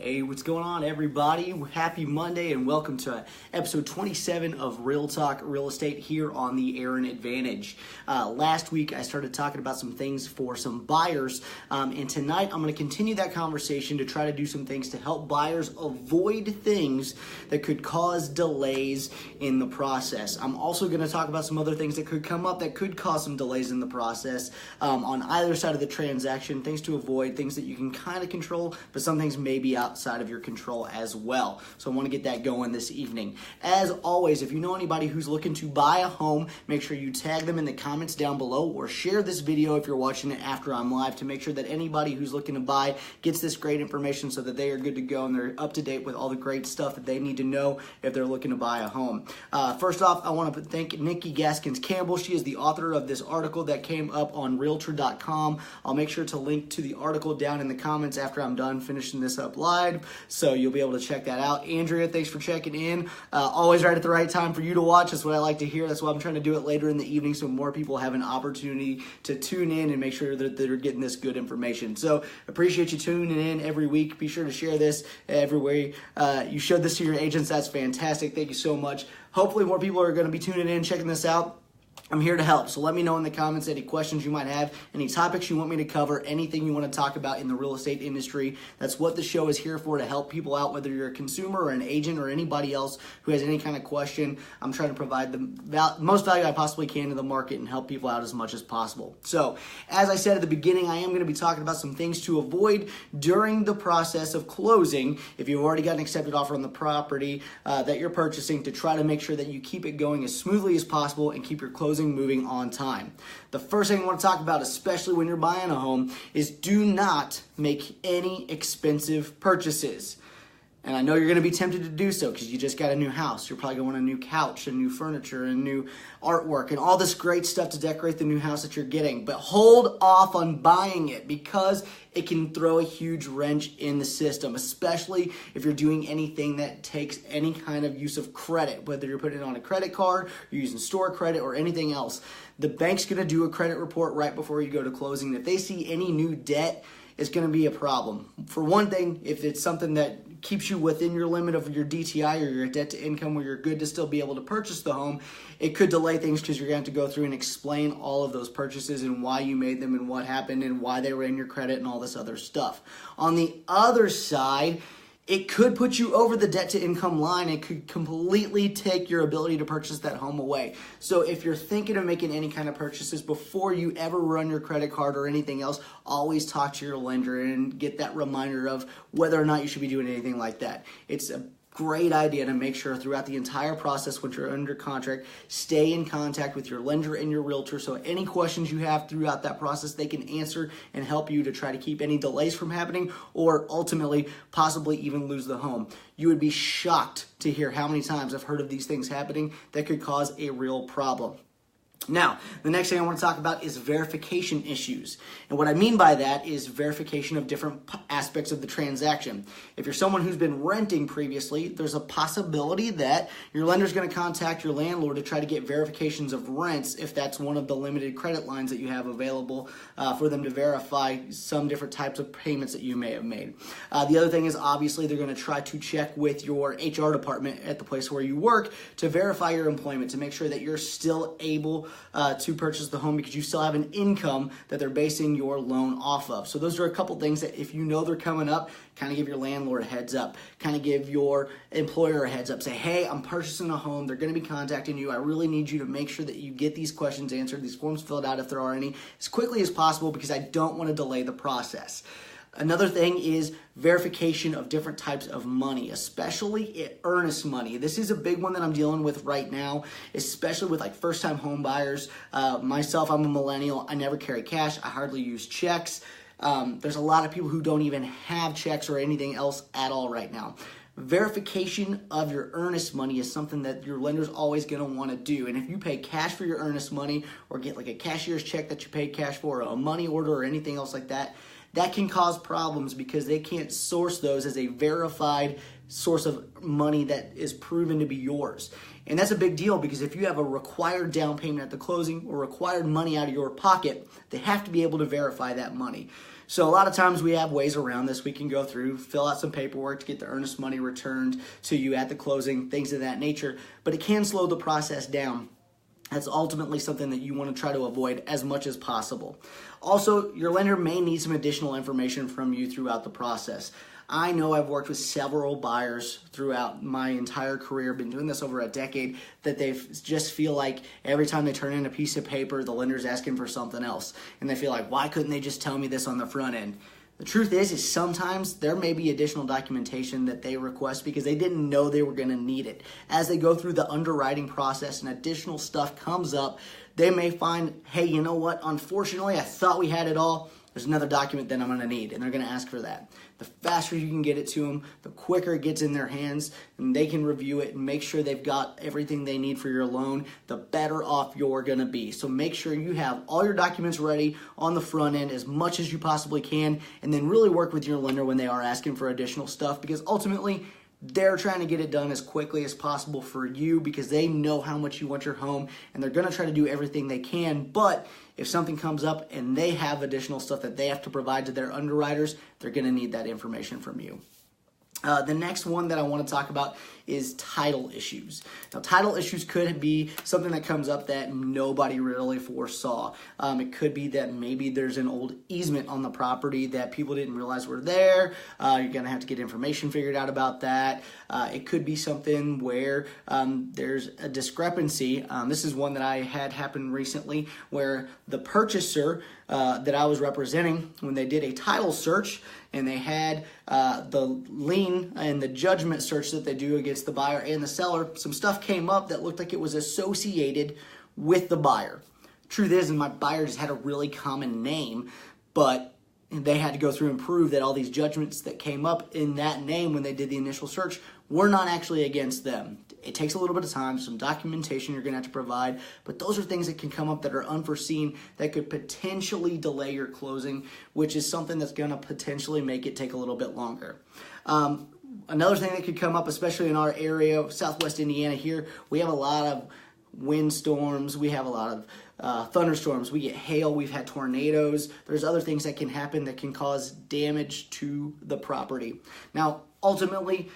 Hey, what's going on, everybody? Happy Monday and welcome to episode 27 of Real Talk Real Estate here on the Aaron Advantage. Last week, I started talking about some things for some buyers, and tonight I'm going to continue that conversation to try to do some things to help buyers avoid things that could cause delays in the process. I'm also going to talk about some other things that could come up that could cause some delays in the process on either side of the transaction, things to avoid, things that you can kind of control, but some things may be outside of your control as well. So I want to get that going this evening. As always, if you know anybody who's looking to buy a home, make sure you tag them in the comments down below or share this video if you're watching it after I'm live to make sure that anybody who's looking to buy gets this great information so that they are good to go and they're up to date with all the great stuff that they need to know if they're looking to buy a home. First off, I want to thank Nikki Gaskins Campbell. She is the author of this article that came up on Realtor.com. I'll make sure to link to the article down in the comments after I'm done finishing this up live, so you'll be able to check that out. Andrea, thanks for checking in. Always right at the right time for you to watch. That's what I like to hear. That's why I'm trying to do it later in the evening so more people have an opportunity to tune in and make sure that they're getting this good information. So appreciate you tuning in every week. Be sure to share this everywhere. You showed this to your agents. That's fantastic. Thank you so much. Hopefully more people are going to be tuning in, checking this out. I'm here to help, so let me know in the comments any questions you might have, any topics you want me to cover, anything you want to talk about in the real estate industry. That's what the show is here for, to help people out, whether you're a consumer or an agent or anybody else who has any kind of question. I'm trying to provide the most value I possibly can to the market and help people out as much as possible. So, as I said at the beginning, I am going to be talking about some things to avoid during the process of closing if you've already got an accepted offer on the property that you're purchasing, to try to make sure that you keep it going as smoothly as possible and keep your closing moving on time. The first thing I want to talk about, especially when you're buying a home, is do not make any expensive purchases. And I know you're going to be tempted to do so because you just got a new house. You're probably going to want a new couch and new furniture and new artwork and all this great stuff to decorate the new house that you're getting. But hold off on buying it because it can throw a huge wrench in the system, especially if you're doing anything that takes any kind of use of credit, whether you're putting it on a credit card, you're using store credit, or anything else. The bank's going to do a credit report right before you go to closing. If they see any new debt, it's going to be a problem. For one thing, if it's something that keeps you within your limit of your DTI or your debt to income where you're good to still be able to purchase the home, it could delay things because you're going to have to go through and explain all of those purchases and why you made them and what happened and why they were in your credit and all this other stuff. On the other side, it could put you over the debt to income line. It could completely take your ability to purchase that home away. So if you're thinking of making any kind of purchases before you ever run your credit card or anything else, always talk to your lender and get that reminder of whether or not you should be doing anything like that. It's a great idea to make sure throughout the entire process when you're under contract, stay in contact with your lender and your realtor, so any questions you have throughout that process, they can answer and help you to try to keep any delays from happening or ultimately possibly even lose the home. You would be shocked to hear how many times I've heard of these things happening that could cause a real problem. Now, the next thing I want to talk about is verification issues. And what I mean by that is verification of different aspects of the transaction. If you're someone who's been renting previously, there's a possibility that your lender's going to contact your landlord to try to get verifications of rents if that's one of the limited credit lines that you have available for them to verify some different types of payments that you may have made. The other thing is obviously they're going to try to check with your HR department at the place where you work to verify your employment, to make sure that you're still able to purchase the home because you still have an income that they're basing your loan off of. So those are a couple things that if you know they're coming up, kind of give your landlord a heads up, kind of give your employer a heads up. Say, hey, I'm purchasing a home. They're going to be contacting you. I really need you to make sure that you get these questions answered, these forms filled out if there are any, as quickly as possible because I don't want to delay the process. Another thing is verification of different types of money, especially earnest money. This is a big one that I'm dealing with right now, especially with like first-time home buyers. Myself, I'm a millennial. I never carry cash. I hardly use checks. There's a lot of people who don't even have checks or anything else at all right now. Verification of your earnest money is something that your lender's always going to want to do. And if you pay cash for your earnest money or get like a cashier's check that you paid cash for, or a money order or anything else like that, that can cause problems because they can't source those as a verified source of money that is proven to be yours. And that's a big deal because if you have a required down payment at the closing or required money out of your pocket, they have to be able to verify that money. So a lot of times we have ways around this. We can go through, fill out some paperwork to get the earnest money returned to you at the closing, things of that nature, but it can slow the process down. That's ultimately something that you want to try to avoid as much as possible. Also, your lender may need some additional information from you throughout the process. I know I've worked with several buyers throughout my entire career, been doing this over a decade, that they just feel like every time they turn in a piece of paper, the lender's asking for something else. And they feel like, why couldn't they just tell me this on the front end? The truth is sometimes there may be additional documentation that they request because they didn't know they were going to need it. As they go through the underwriting process and additional stuff comes up, they may find, hey, you know what? Unfortunately, I thought we had it all. There's another document that I'm going to need, and they're going to ask for that. The faster you can get it to them, the quicker it gets in their hands, and they can review it and make sure they've got everything they need for your loan, the better off you're going to be. So make sure you have all your documents ready on the front end as much as you possibly can, and then really work with your lender when they are asking for additional stuff, because ultimately, they're trying to get it done as quickly as possible for you because they know how much you want your home, and they're going to try to do everything they can. But if something comes up and they have additional stuff that they have to provide to their underwriters, they're going to need that information from you. The next one that I want to talk about is title issues. Now, title issues could be something that comes up that nobody really foresaw. It could be that maybe there's an old easement on the property that people didn't realize were there. You're going to have to get information figured out about that. It could be something where there's a discrepancy. This is one that I had happen recently where the purchaser that I was representing, when they did a title search and they had the lien and the judgment search that they do against the buyer and the seller, some stuff came up that looked like it was associated with the buyer. Truth is, my buyer just had a really common name, but they had to go through and prove that all these judgments that came up in that name when they did the initial search were not actually against them. It takes a little bit of time, some documentation you're going to have to provide, but those are things that can come up that are unforeseen that could potentially delay your closing, which is something that's going to potentially make it take a little bit longer. Another thing that could come up, especially in our area, Southwest Indiana here, we have a lot of windstorms, we have a lot of thunderstorms, we get hail, we've had tornadoes. There's other things that can happen that can cause damage to the property. Now, ultimately,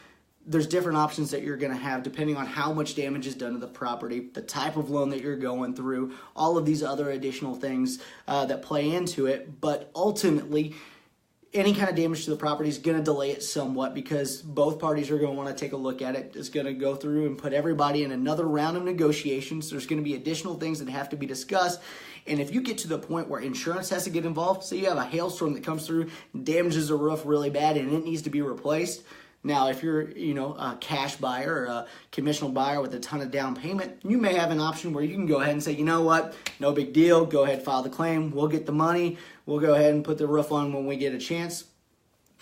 there's different options that you're going to have depending on how much damage is done to the property, the type of loan that you're going through, all of these other additional things that play into it. But ultimately, any kind of damage to the property is going to delay it somewhat because both parties are going to want to take a look at it. It's going to go through and put everybody in another round of negotiations. There's going to be additional things that have to be discussed. And if you get to the point where insurance has to get involved, say you have a hailstorm that comes through and damages a roof really bad and it needs to be replaced. Now, if you're, a cash buyer or a commissional buyer with a ton of down payment, you may have an option where you can go ahead and say, you know what, no big deal, go ahead, file the claim, we'll get the money, we'll go ahead and put the roof on when we get a chance.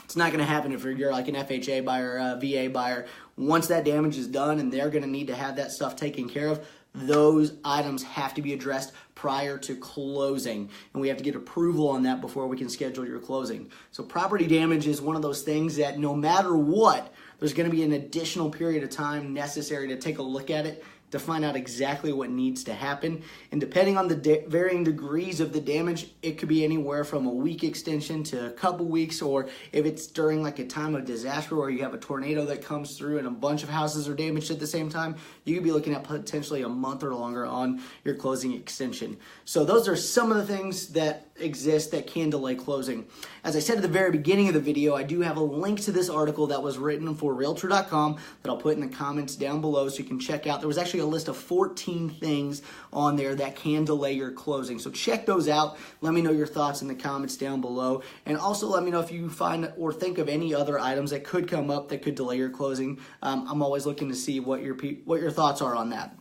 It's not going to happen if you're like an FHA buyer or a VA buyer. Once that damage is done and they're going to need to have that stuff taken care of, those items have to be addressed prior to closing, and we have to get approval on that before we can schedule your closing. So property damage is one of those things that no matter what, there's going to be an additional period of time necessary to take a look at it to find out exactly what needs to happen. And depending on the varying degrees of the damage, it could be anywhere from a week extension to a couple weeks, or if it's during like a time of disaster where you have a tornado that comes through and a bunch of houses are damaged at the same time, you could be looking at potentially a month or longer on your closing extension. So those are some of the things that exist that can delay closing. As I said at the very beginning of the video, I do have a link to this article that was written for Realtor.com that I'll put in the comments down below so you can check out. There was actually a list of 14 things on there that can delay your closing. So check those out. Let me know your thoughts in the comments down below. And also let me know if you find or think of any other items that could come up that could delay your closing. I'm always looking to see what your thoughts are on that.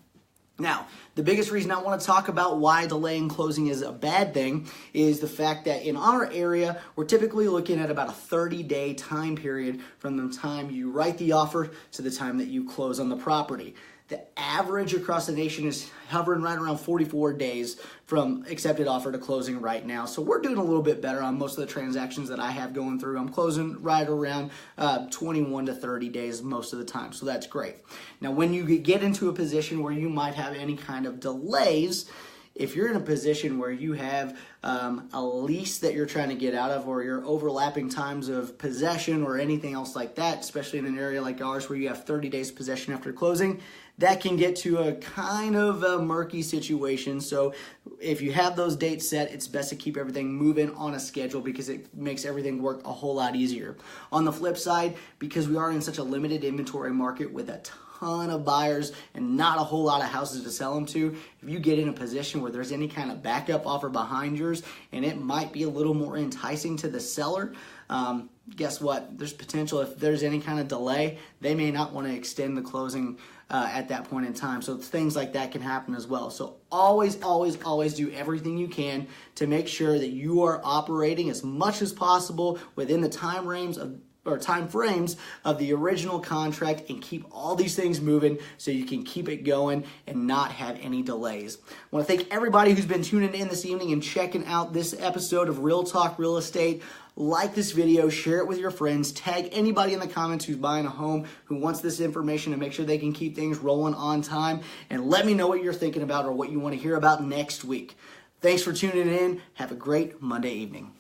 Now, the biggest reason I want to talk about why delaying closing is a bad thing is the fact that in our area, we're typically looking at about a 30-day time period from the time you write the offer to the time that you close on the property. The average across the nation is hovering right around 44 days from accepted offer to closing right now. So we're doing a little bit better on most of the transactions that I have going through. I'm closing right around 21 to 30 days most of the time. So that's great. Now, when you get into a position where you might have any kind of delays, if you're in a position where you have a lease that you're trying to get out of, or you're overlapping times of possession or anything else like that, especially in an area like ours where you have 30 days possession after closing, that can get to a kind of a murky situation. So if you have those dates set, it's best to keep everything moving on a schedule because it makes everything work a whole lot easier. On the flip side, because we are in such a limited inventory market with a ton of buyers and not a whole lot of houses to sell them to, if you get in a position where there's any kind of backup offer behind yours and it might be a little more enticing to the seller, guess what? There's potential. If there's any kind of delay, they may not want to extend the closing at that point in time. So things like that can happen as well. So always do everything you can to make sure that you are operating as much as possible within the time frames of the original contract, and keep all these things moving so you can keep it going and not have any delays. I want to thank everybody who's been tuning in this evening and checking out this episode of Real Talk Real Estate. Like this video, share it with your friends, tag anybody in the comments who's buying a home who wants this information to make sure they can keep things rolling on time, and let me know what you're thinking about or what you want to hear about next week. Thanks for tuning in. Have a great Monday evening.